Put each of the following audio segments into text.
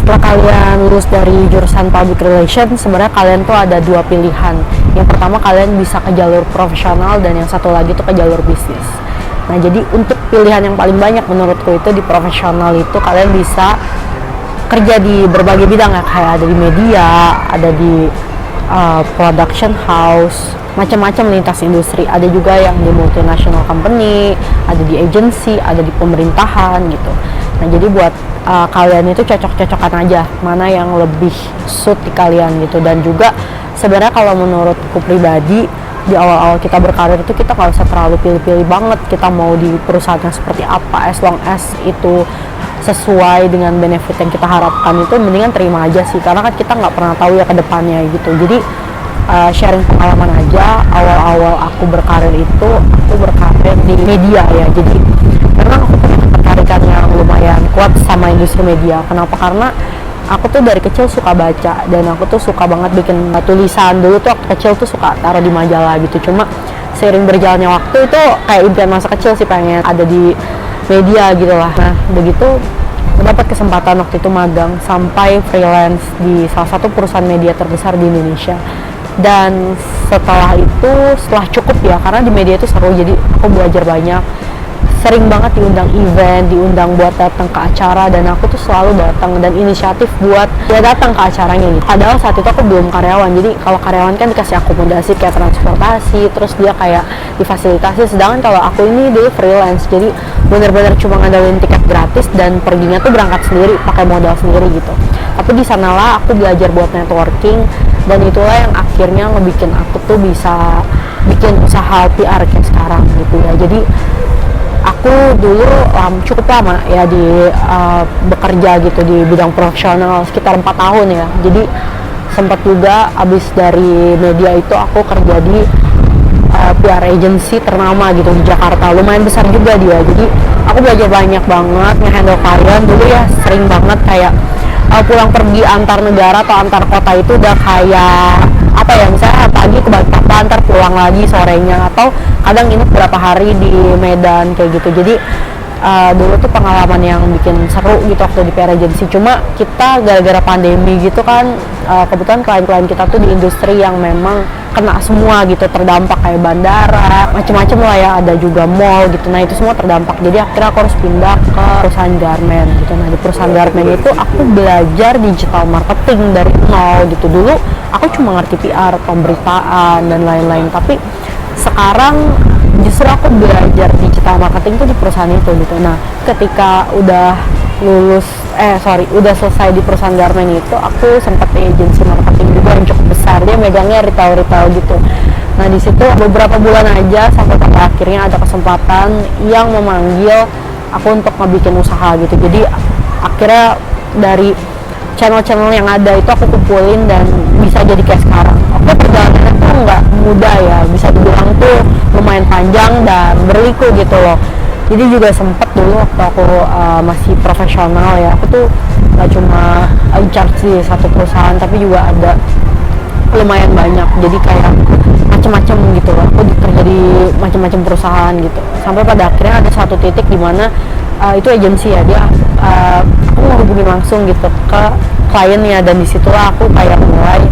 setelah kalian lulus dari jurusan Public Relations, sebenarnya kalian tuh ada dua pilihan. Yang pertama, kalian bisa ke jalur profesional, dan yang satu lagi tuh ke jalur bisnis. Nah, jadi untuk pilihan yang paling banyak menurutku itu di profesional itu kalian bisa kerja di berbagai bidang ya, kayak ada di media, ada di production house, macam-macam lintas industri. Ada juga yang di multinational company, ada di agency, ada di pemerintahan gitu. Nah, jadi buat kalian itu cocok-cocokan aja mana yang lebih suit di kalian gitu. Dan juga sebenarnya kalau menurutku pribadi, di awal-awal kita berkarir itu kita nggak usah terlalu pilih-pilih banget kita mau di perusahaan yang seperti apa, as long as itu sesuai dengan benefit yang kita harapkan, itu mendingan terima aja sih, karena kan kita nggak pernah tahu ya ke depannya gitu. Jadi sharing pengalaman aja, awal-awal aku berkarir itu aku berkarir di media ya, jadi memang aku punya ketertarikan yang lumayan kuat sama industri media. Kenapa? Karena aku tuh dari kecil suka baca, dan aku tuh suka banget bikin tulisan. Dulu tuh waktu kecil tuh suka taruh di majalah gitu, cuma seiring berjalannya waktu itu kayak impian masa kecil sih, pengen ada di media gitu lah. Nah, begitu dapat kesempatan waktu itu magang sampai freelance di salah satu perusahaan media terbesar di Indonesia. Dan setelah itu, setelah cukup ya, karena di media itu seru, jadi aku belajar banyak, sering banget diundang event, diundang buat datang ke acara, dan aku tuh selalu datang dan inisiatif buat ya datang ke acaranya gitu. Padahal saat itu aku belum karyawan, jadi kalau karyawan kan dikasih akomodasi kayak transportasi, terus dia kayak difasilitasi, sedangkan kalau aku ini dulu freelance, jadi benar-benar cuma ngandelin tiket gratis dan perginya tuh berangkat sendiri, pakai modal sendiri gitu. Tapi di sanalah aku belajar buat networking, dan itulah yang akhirnya ngebikin aku tuh bisa bikin usaha PR kayak sekarang gitu ya. Jadi aku dulu cukup lama ya di bekerja gitu di bidang profesional, sekitar 4 tahun ya. Jadi sempat juga abis dari media itu aku kerja di PR agency ternama gitu di Jakarta, lumayan besar juga dia. Jadi aku belajar banyak banget nge-handle klien. Dulu ya sering banget kayak pulang pergi antar negara atau antar kota itu udah kayak apa ya, misalnya pagi ke Balikpapan, ntar pulang lagi sorenya, atau kadang ini berapa hari di Medan kayak gitu. Jadi dulu tuh pengalaman yang bikin seru gitu waktu di PR agency. Cuma kita gara-gara pandemi gitu kan, kebetulan klien-klien kita tuh di industri yang memang kena semua gitu, terdampak kayak bandara, macam-macam lah ya, ada juga mall gitu. Nah, itu semua terdampak. Jadi akhirnya aku harus pindah ke perusahaan garment gitu. Nah, di perusahaan garment itu aku belajar digital marketing dari nol gitu. Dulu aku cuma ngerti PR, pemberitaan dan lain-lain. Tapi sekarang justru aku belajar digital marketing tuh di perusahaan itu gitu. Nah, ketika udah udah selesai di perusahaan garment itu, aku sempat di agensi marketing juga yang cukup besar, dia megangnya retail gitu. Nah, di situ beberapa bulan aja sampai pada akhirnya ada kesempatan yang memanggil aku untuk ngebikin usaha gitu. Jadi akhirnya dari channel-channel yang ada itu aku kumpulin dan bisa jadi kayak sekarang. Oke, perjalanannya tuh nggak mudah ya, bisa dibilang tuh lumayan panjang dan berliku gitu loh. Jadi juga sempet dulu waktu aku masih profesional ya, aku tuh gak cuma in charge di satu perusahaan, tapi juga ada lumayan banyak, jadi kayak macam-macam gitu loh. Aku kerja di macam-macam perusahaan gitu, sampai pada akhirnya ada satu titik dimana itu agensi ya, dia aku menghubungi langsung gitu ke kliennya, dan disitulah aku kayak mulai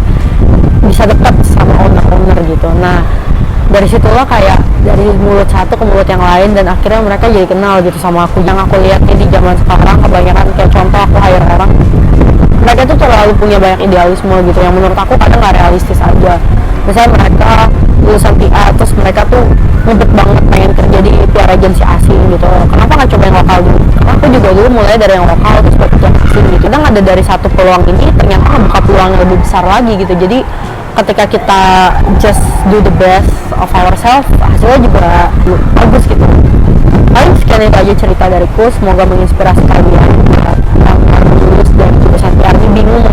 bisa dekat sama owner gitu. Nah, dari situlah kayak dari mulut satu ke mulut yang lain, dan akhirnya mereka jadi kenal gitu sama aku. Yang aku lihat di zaman sekarang kebanyakan kayak contoh aku hire orang, mereka tuh terlalu punya banyak idealisme gitu yang menurut aku kadang gak realistis aja. Misalnya mereka lulusan PR, terus mereka tuh ngebet banget pengen kerja di PR agency asing gitu. Kenapa gak coba yang lokal dulu? Karena aku juga dulu mulai dari yang lokal terus berpikir asing gitu. Kadang ada dari satu peluang ini ternyata buka peluang yang lebih besar lagi gitu. Jadi ketika kita just do the best of ourselves, hasilnya juga bagus gitu. Paling sekian itu aja cerita dariku, semoga menginspirasi kalian yang baru lulus dari jurusan PR ini bingung